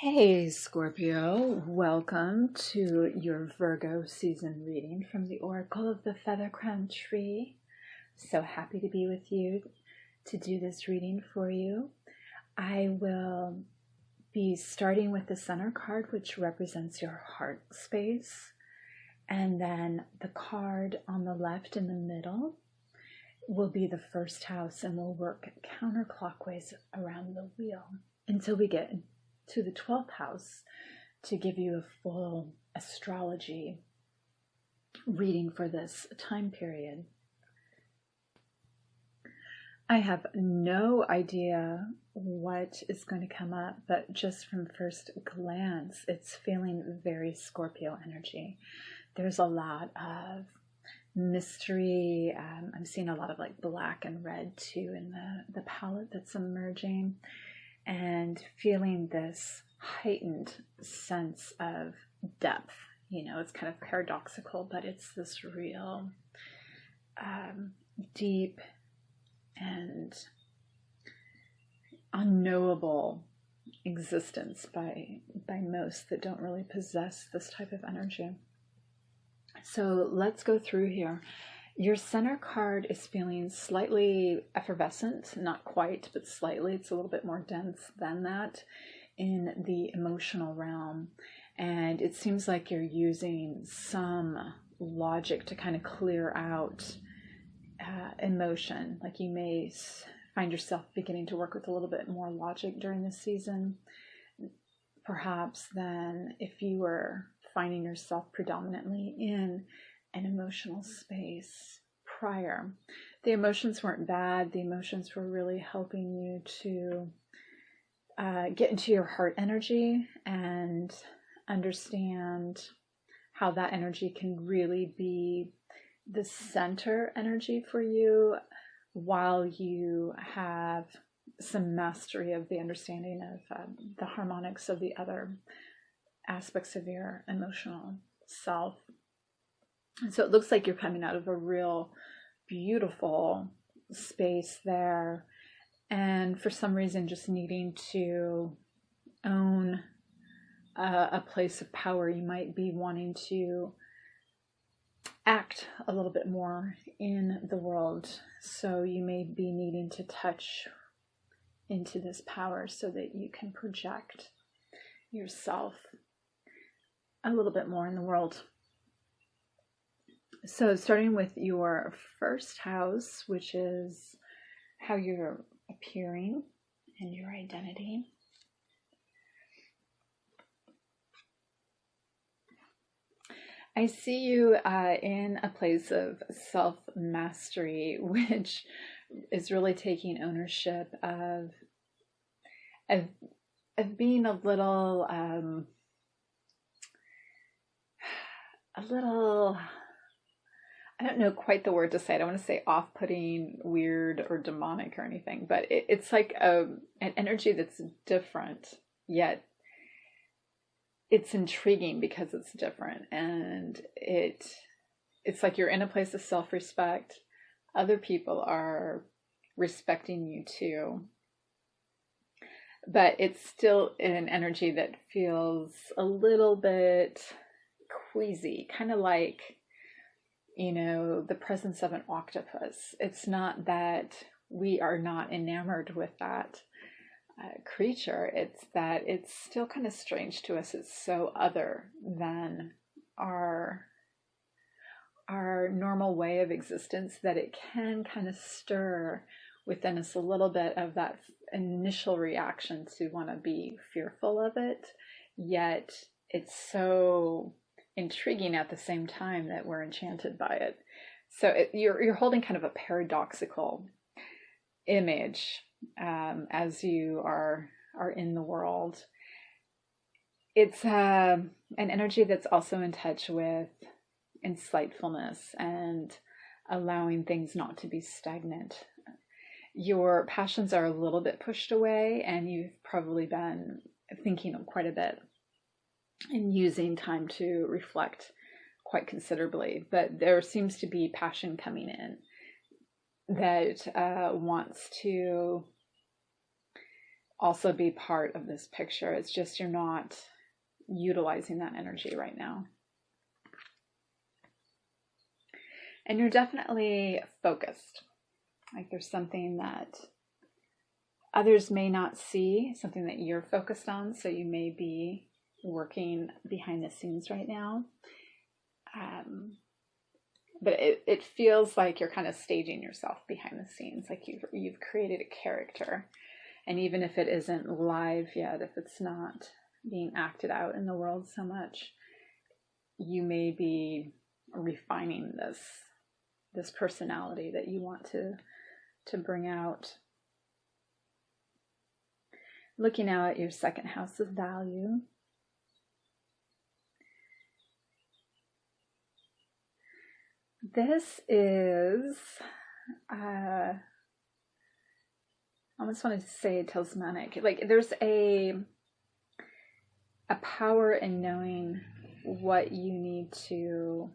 Hey Scorpio, welcome to your Virgo season reading from the Oracle of the Feather Crown Tree. So happy to be with you to do this reading for you. I will be starting with the center card, which represents your heart space, and then the card on the left in the middle will be the first house, and we'll work counterclockwise around the wheel until we get to the 12th house to give you a full astrology reading for this time period. I have no idea what is going to come up, but just from first glance, it's feeling very Scorpio energy. There's a lot of mystery. I'm seeing a lot of like black and red too in the palette that's emerging, and feeling this heightened sense of depth. You know, it's kind of paradoxical, but it's this real deep and unknowable existence by most that don't really possess this type of energy. So let's go through here. Your center card is feeling slightly effervescent, not quite, but slightly. It's a little bit more dense than that in the emotional realm. And it seems like you're using some logic to kind of clear out emotion. Like you may find yourself beginning to work with a little bit more logic during this season, perhaps than if you were finding yourself predominantly in an emotional space prior. The emotions weren't bad. The emotions were really helping you to get into your heart energy and understand how that energy can really be the center energy for you, while you have some mastery of the understanding of the harmonics of the other aspects of your emotional self. And so it looks like you're coming out of a real beautiful space there, and for some reason just needing to own a place of power. You might be wanting to act a little bit more in the world, so you may be needing to touch into this power so that you can project yourself a little bit more in the world. So starting with your first house, which is how you're appearing and your identity. I see you in a place of self-mastery, which is really taking ownership of being a little I don't know quite the word to say. I don't want to say off-putting, weird, or demonic or anything, but it's like an energy that's different, yet it's intriguing because it's different. And it's like you're in a place of self-respect. Other people are respecting you too. But it's still an energy that feels a little bit queasy, kind of like, you know, the presence of an octopus. It's not that we are not enamored with that creature. It's that it's still kind of strange to us. It's so other than our normal way of existence that it can kind of stir within us a little bit of that initial reaction to want to be fearful of it. Yet it's so intriguing at the same time that we're enchanted by it. So you're holding kind of a paradoxical image as you are in the world. It's an energy that's also in touch with insightfulness and allowing things not to be stagnant. Your passions are a little bit pushed away, and you've probably been thinking quite a bit and using time to reflect quite considerably. But there seems to be passion coming in that wants to also be part of this picture. It's just you're not utilizing that energy right now. And you're definitely focused. Like there's something that others may not see, something that you're focused on. So you may be working behind the scenes right now. But it feels like you're kind of staging yourself behind the scenes. Like you've created a character. And even if it isn't live yet, if it's not being acted out in the world so much, you may be refining this personality that you want to bring out. Looking now at your second house of value. This is, I almost wanted to say talismanic. Like there's a power in knowing what you need to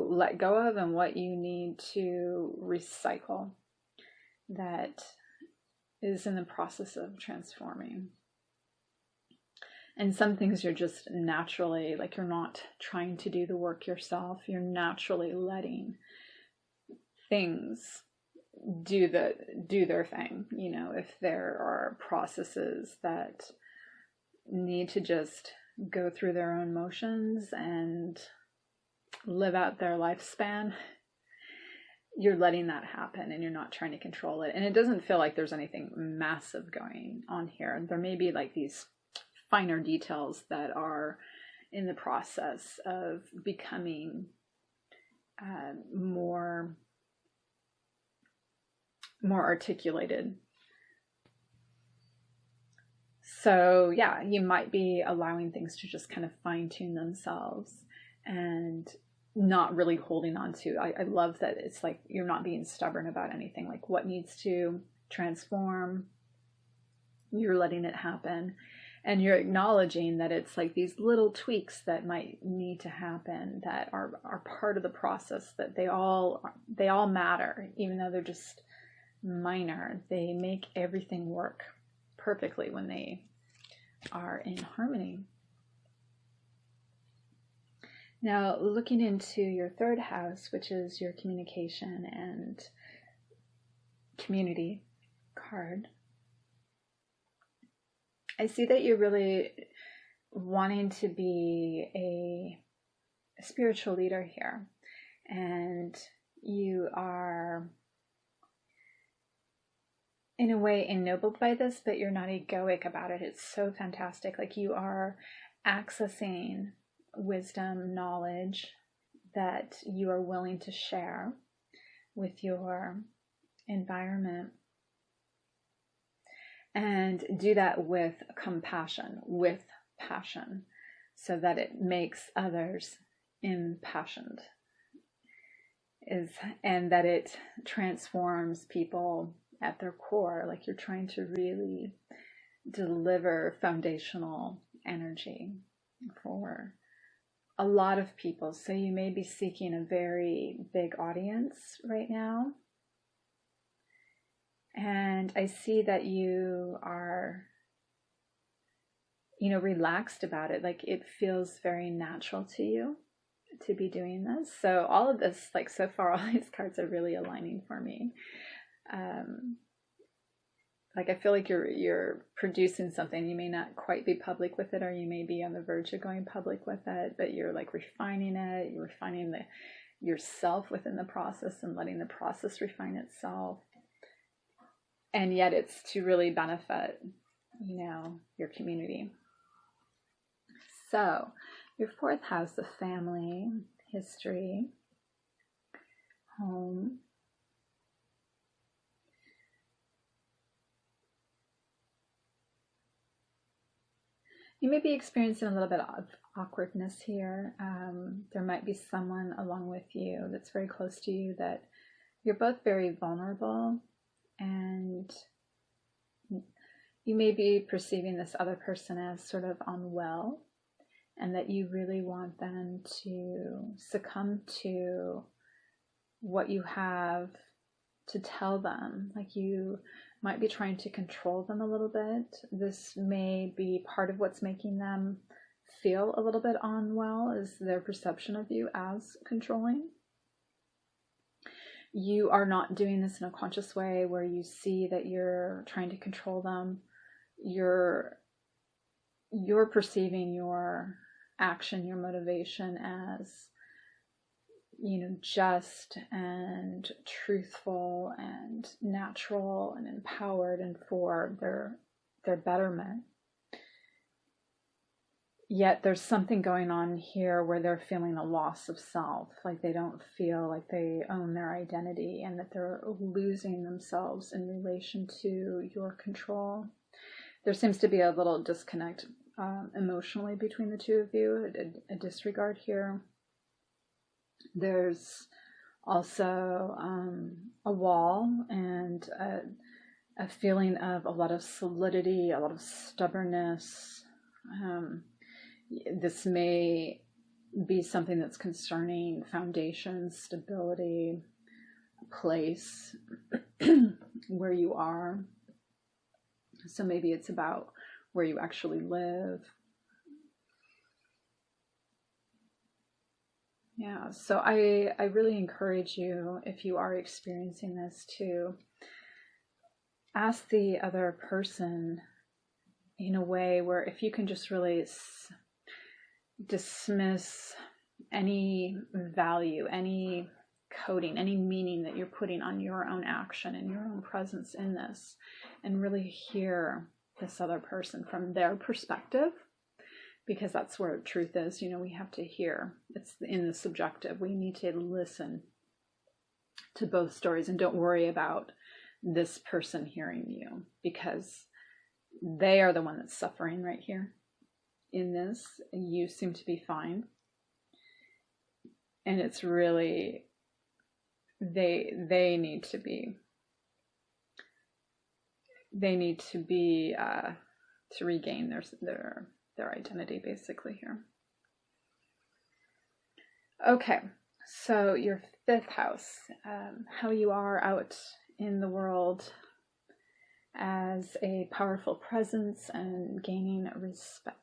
let go of and what you need to recycle that is in the process of transforming. And some things you're just naturally, like you're not trying to do the work yourself. You're naturally letting things do their thing. You know, if there are processes that need to just go through their own motions and live out their lifespan, you're letting that happen and you're not trying to control it. And it doesn't feel like there's anything massive going on here. There may be like these finer details that are in the process of becoming more articulated. So yeah, you might be allowing things to just kind of fine-tune themselves and not really holding on to. I love that it's like you're not being stubborn about anything. Like what needs to transform, you're letting it happen. And you're acknowledging that it's like these little tweaks that might need to happen that are part of the process, that they all matter, even though they're just minor. They make everything work perfectly when they are in harmony. Now, looking into your third house, which is your communication and community card, I see that you're really wanting to be a spiritual leader here. And you are, in a way, ennobled by this, but you're not egoic about it. It's so fantastic. Like you are accessing wisdom, knowledge that you are willing to share with your environment. And do that with compassion, with passion, so that it makes others impassioned, and that it transforms people at their core. Like you're trying to really deliver foundational energy for a lot of people. So you may be seeking a very big audience right now. And I see that you are, relaxed about it. Like it feels very natural to you to be doing this. So all of this, like so far, all these cards are really aligning for me. Like I feel like you're producing something. You may not quite be public with it, or you may be on the verge of going public with it, but you're like refining it. You're refining yourself within the process and letting the process refine itself. And yet it's to really benefit, your community. So your fourth house of family, history, home. You may be experiencing a little bit of awkwardness here. There might be someone along with you that's very close to you that you're both very vulnerable. And you may be perceiving this other person as sort of unwell, and that you really want them to succumb to what you have to tell them. Like you might be trying to control them a little bit. This may be part of what's making them feel a little bit unwell, is their perception of you as controlling. You are not doing this in a conscious way where you see that you're trying to control them. You're perceiving your action, your motivation as, just and truthful and natural and empowered and for their betterment. Yet there's something going on here where they're feeling a loss of self, like they don't feel like they own their identity and that they're losing themselves in relation to your control. There seems to be a little disconnect emotionally between the two of you, a disregard here. There's also a wall and a feeling of a lot of solidity, a lot of stubbornness. This may be something that's concerning foundation, stability, place, where you are. So maybe it's about where you actually live. Yeah, so I really encourage you, if you are experiencing this, to ask the other person in a way where if you can just really dismiss any value, any coding, any meaning that you're putting on your own action and your own presence in this, and really hear this other person from their perspective, because that's where truth is. We have to hear. It's in the subjective. We need to listen to both stories and don't worry about this person hearing you, because they are the one that's suffering right here in this. You seem to be fine. And it's really, they need to be to regain their identity basically here. Okay, so your fifth house, how you are out in the world as a powerful presence and gaining respect.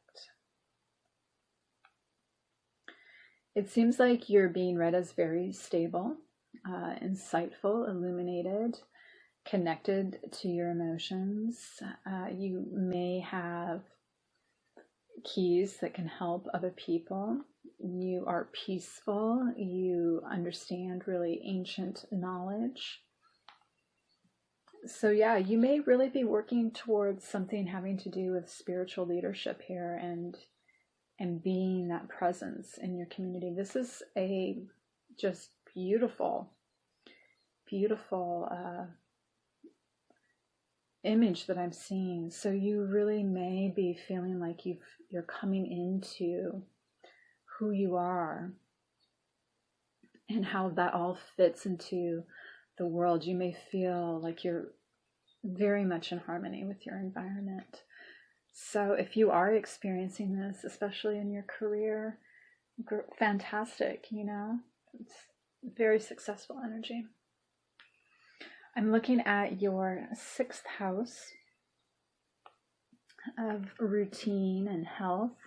It seems like you're being read as very stable, insightful, illuminated, connected to your emotions. You may have keys that can help other people. You are peaceful. You understand really ancient knowledge. So yeah, you may really be working towards something having to do with spiritual leadership here and being that presence in your community. This is a just beautiful image that I'm seeing. So you really may be feeling like you're coming into who you are and how that all fits into the world. You may feel like you're very much in harmony with your environment. So if you are experiencing this, especially in your career, fantastic, it's very successful energy. I'm looking at your sixth house of routine and health.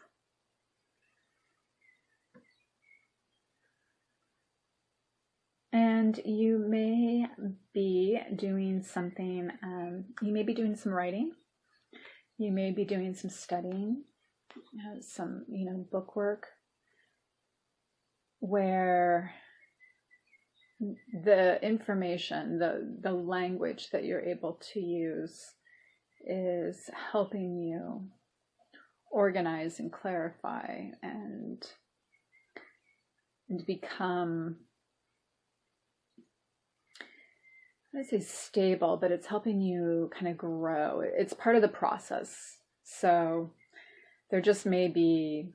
And you may be doing something, you may be doing some writing. You may be doing some studying, some, book work, where the information, the language that you're able to use is helping you organize and clarify and become, I say stable, but it's helping you kind of grow. It's part of the process. So there just may be,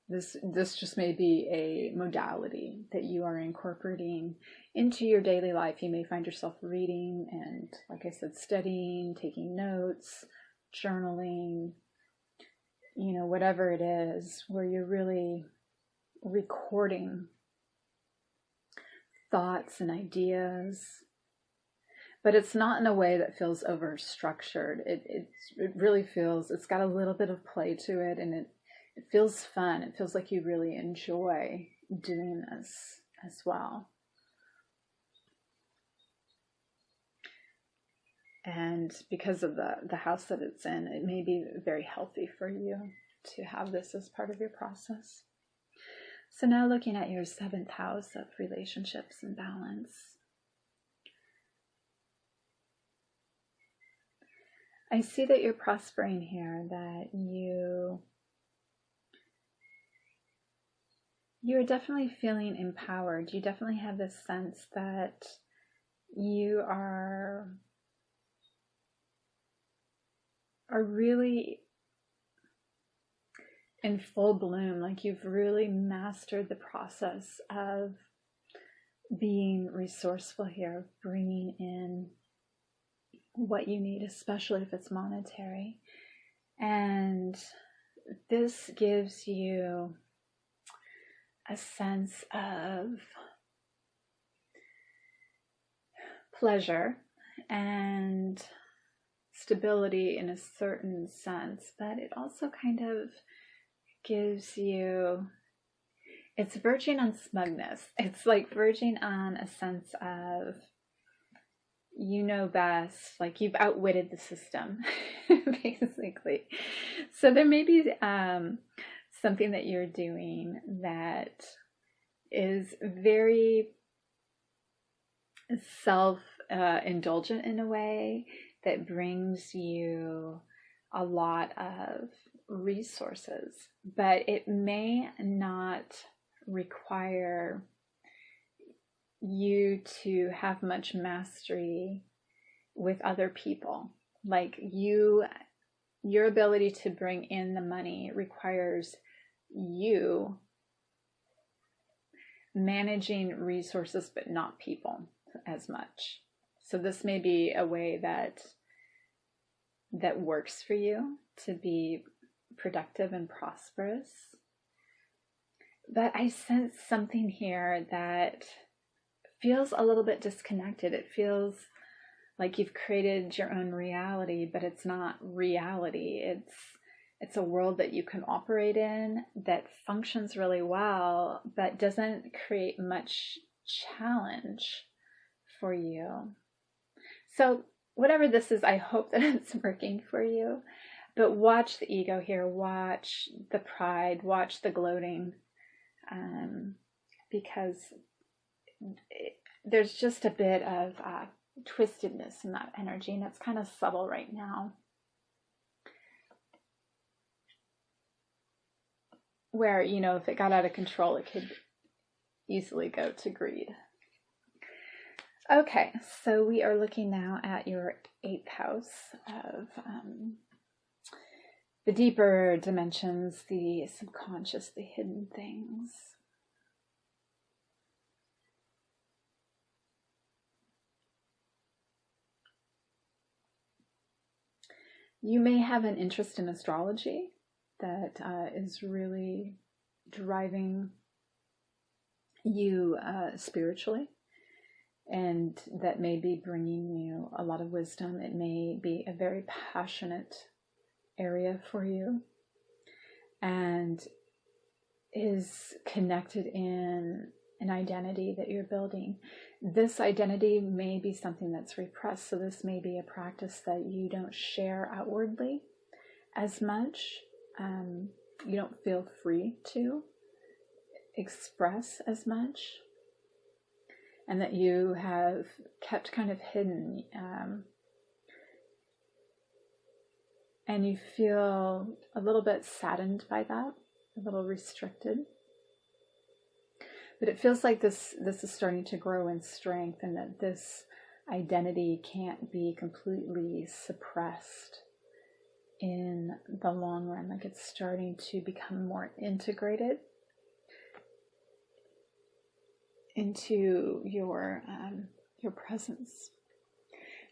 this just may be a modality that you are incorporating into your daily life. You may find yourself reading and, like I said, studying, taking notes, journaling, whatever it is, where you're really recording thoughts and ideas, but it's not in a way that feels over structured. It really feels, it's got a little bit of play to it, and it feels fun. It feels like you really enjoy doing this as well. And because of the house that it's in, it may be very healthy for you to have this as part of your process. So now looking at your 7th house of relationships and balance. I see that you're prospering here, that you're definitely feeling empowered. You definitely have this sense that you are really in full bloom, like you've really mastered the process of being resourceful here, bringing in what you need, especially if it's monetary. And this gives you a sense of pleasure and stability in a certain sense, but it also kind of gives you, it's verging on smugness. It's like verging on a sense of, you know best, like you've outwitted the system, basically. So there may be something that you're doing that is very self-indulgent in a way that brings you a lot of resources, but it may not require you to have much mastery with other people. Like your ability to bring in the money requires you managing resources but not people as much. So this may be a way that works for you to be productive and prosperous. But I sense something here that feels a little bit disconnected. It feels like you've created your own reality, but it's not reality. It's a world that you can operate in that functions really well, but doesn't create much challenge for you. So whatever this is, I hope that it's working for you. But watch the ego here, watch the pride, watch the gloating, because there's just a bit of twistedness in that energy, and it's kind of subtle right now. Where, you know, if it got out of control, it could easily go to greed. Okay, so we are looking now at your 8th house of the deeper dimensions, the subconscious, the hidden things. You may have an interest in astrology that is really driving you spiritually, and that may be bringing you a lot of wisdom. It may be a very passionate area for you and is connected in an identity that you're building. This identity may be something that's repressed, so this may be a practice that you don't share outwardly as much. You don't feel free to express as much, and that you have kept kind of hidden, and you feel a little bit saddened by that, a little restricted. But it feels like this is starting to grow in strength, and that this identity can't be completely suppressed in the long run. Like it's starting to become more integrated into your presence.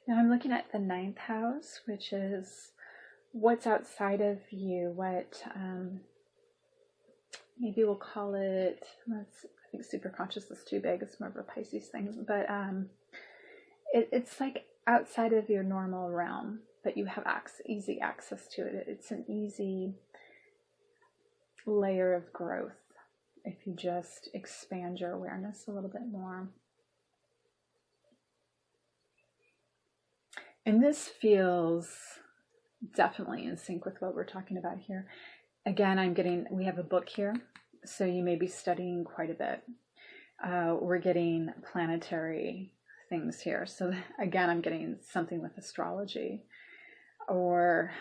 Now I'm looking at the 9th house, which is what's outside of you, what maybe we'll call it, think super conscious is too big. It's more of a Pisces thing. But it's like outside of your normal realm, but you have easy access to it. It's an easy layer of growth if you just expand your awareness a little bit more. And this feels definitely in sync with what we're talking about here. Again, we have a book here, so you may be studying quite a bit. We're getting planetary things here. So again, I'm getting something with astrology. Or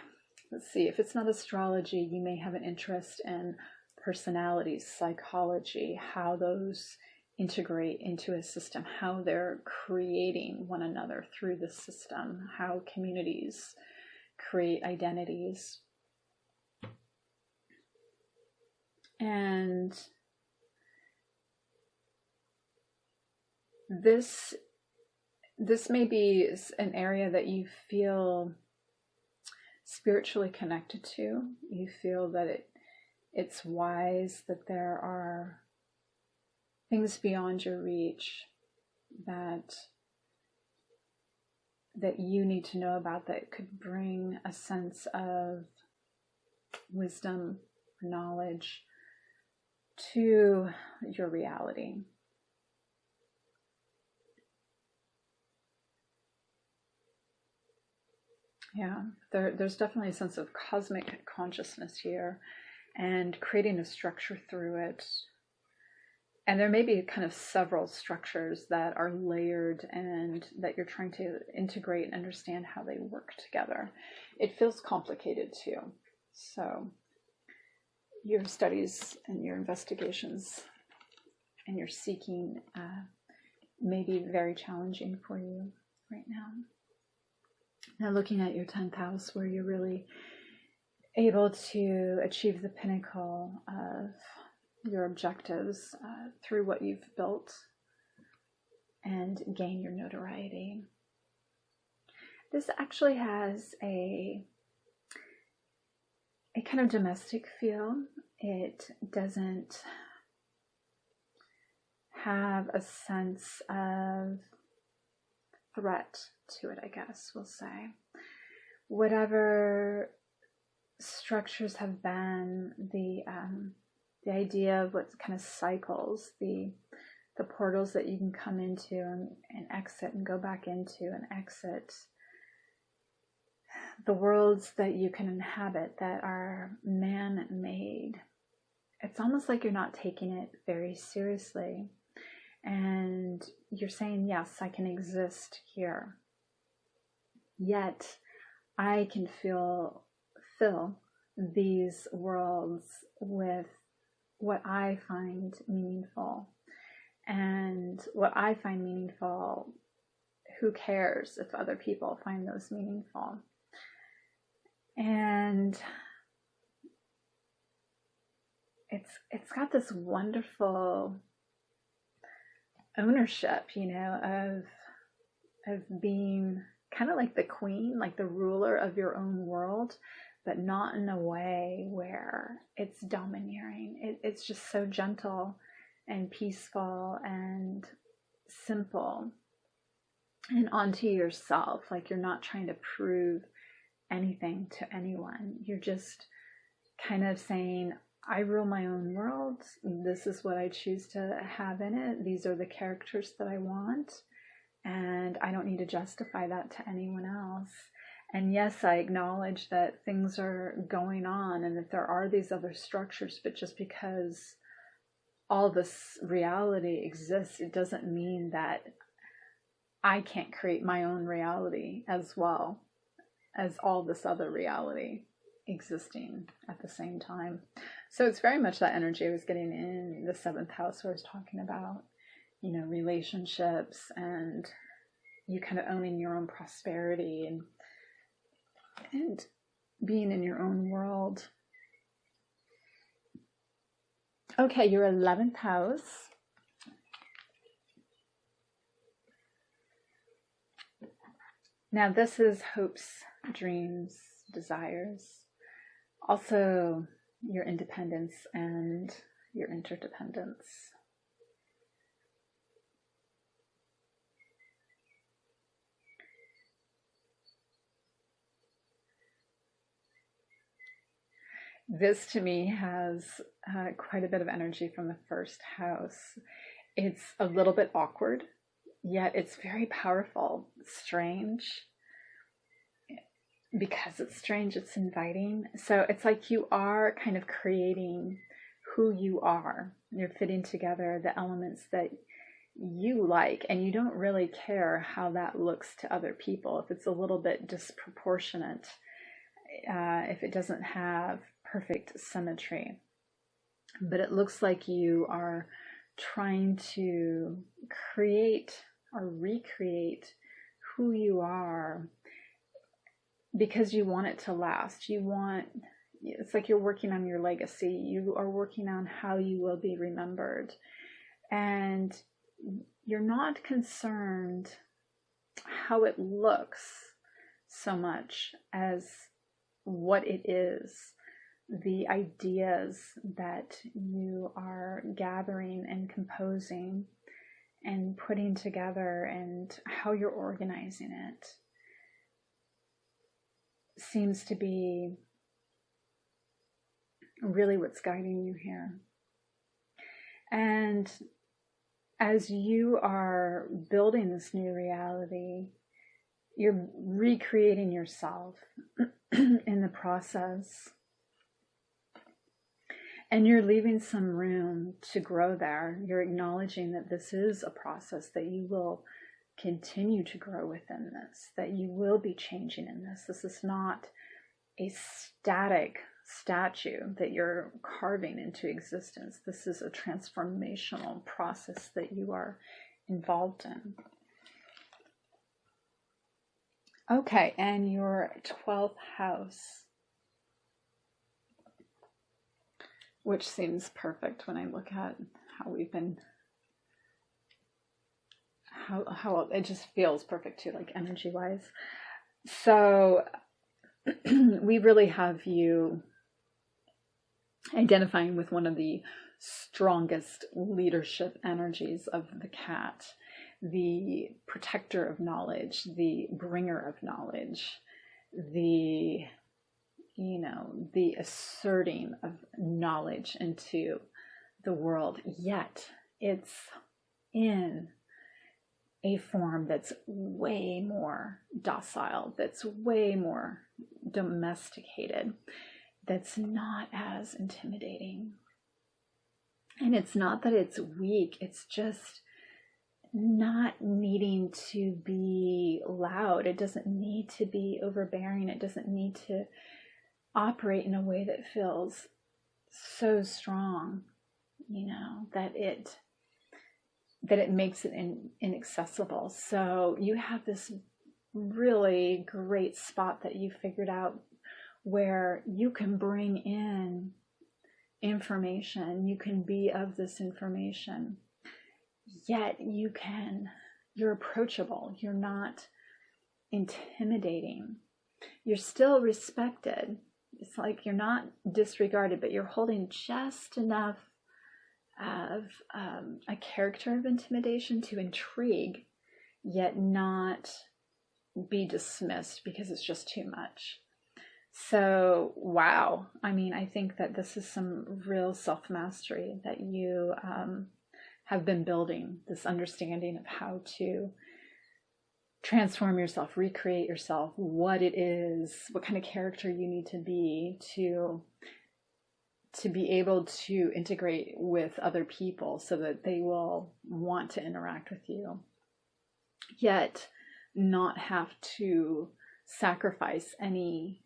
let's see, if it's not astrology, you may have an interest in personalities, psychology, how those integrate into a system, how they're creating one another through the system, how communities create identities. And this may be an area that you feel spiritually connected to. You feel that it's wise, that there are things beyond your reach that you need to know about, that could bring a sense of wisdom, knowledge to your reality. Yeah, there's definitely a sense of cosmic consciousness here and creating a structure through it. And there may be kind of several structures that are layered and that you're trying to integrate and understand how they work together. It feels complicated too. So your studies and your investigations and your seeking may be very challenging for you right now. Now looking at your 10th house, where you're really able to achieve the pinnacle of your objectives through what you've built and gain your notoriety. This actually has a kind of domestic feel. It doesn't have a sense of threat to it, I guess we'll say. Whatever structures have been, the idea of what kind of cycles, the portals that you can come into and exit and go back into and exit, the worlds that you can inhabit that are man-made. It's almost like you're not taking it very seriously. And you're saying, yes, I can exist here. Yet I can fill these worlds with what I find meaningful. And what I find meaningful, who cares if other people find those meaningful? And it's got this wonderful ownership, of being kind of like the queen, like the ruler of your own world, but not in a way where it's domineering. It's just so gentle and peaceful and simple and onto yourself. Like you're not trying to prove anything to anyone. You're just kind of saying, I rule my own world. This is what I choose to have in it. These are the characters that I want. And I don't need to justify that to anyone else. And yes, I acknowledge that things are going on and that there are these other structures, but just because all this reality exists, it doesn't mean that I can't create my own reality as well as all this other reality existing at the same time. So it's very much that energy I was getting in the 7th house, where I was talking about, relationships and you kind of owning your own prosperity and being in your own world. Okay, your 11th house. Now this is hopes, dreams, desires. Also your independence and your interdependence. This to me has quite a bit of energy from the first house. It's a little bit awkward, yet it's very powerful. Strange. Because it's strange, it's inviting. So it's like you are kind of creating who you are. You're fitting together the elements that you like, and you don't really care how that looks to other people. If it's a little bit disproportionate, if it doesn't have perfect symmetry. But it looks like you are trying to create or recreate who you are because you want it to last. It's like you're working on your legacy. You are working on how you will be remembered. And you're not concerned how it looks so much as what it is, the ideas that you are gathering and composing and putting together, and how you're organizing it seems to be really what's guiding you here. And as you are building this new reality, you're recreating yourself in the process. And you're leaving some room to grow there. You're acknowledging that this is a process, that you will continue to grow within this, that you will be changing in this. This is not a static statue that you're carving into existence. This is a transformational process that you are involved in. Okay, and your 12th house, which seems perfect when I look at how we've been, how it just feels perfect too, like energy wise. So we really have you identifying with one of the strongest leadership energies of the cat, the protector of knowledge, the bringer of knowledge, the asserting of knowledge into the world, yet it's in a form that's way more docile, that's way more domesticated, that's not as intimidating. And it's not that it's weak, it's just not needing to be loud. It doesn't need to be overbearing. It doesn't need to operate in a way that feels so strong, that it makes it inaccessible. So you have this really great spot that you figured out where you can bring in information, you can be of this information, yet you're approachable, you're not intimidating, you're still respected. It's like you're not disregarded, but you're holding just enough of a character of intimidation to intrigue, yet not be dismissed because it's just too much. So, wow. I mean, I think that this is some real self-mastery that you have been building, this understanding of how to transform yourself, recreate yourself, what it is, what kind of character you need to be be able to integrate with other people so that they will want to interact with you, yet not have to sacrifice any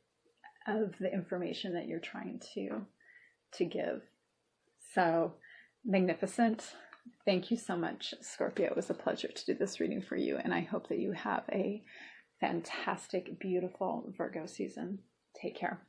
of the information that you're trying to give. So magnificent. Thank you so much, Scorpio. It was a pleasure to do this reading for you, and I hope that you have a fantastic, beautiful Virgo season. Take care.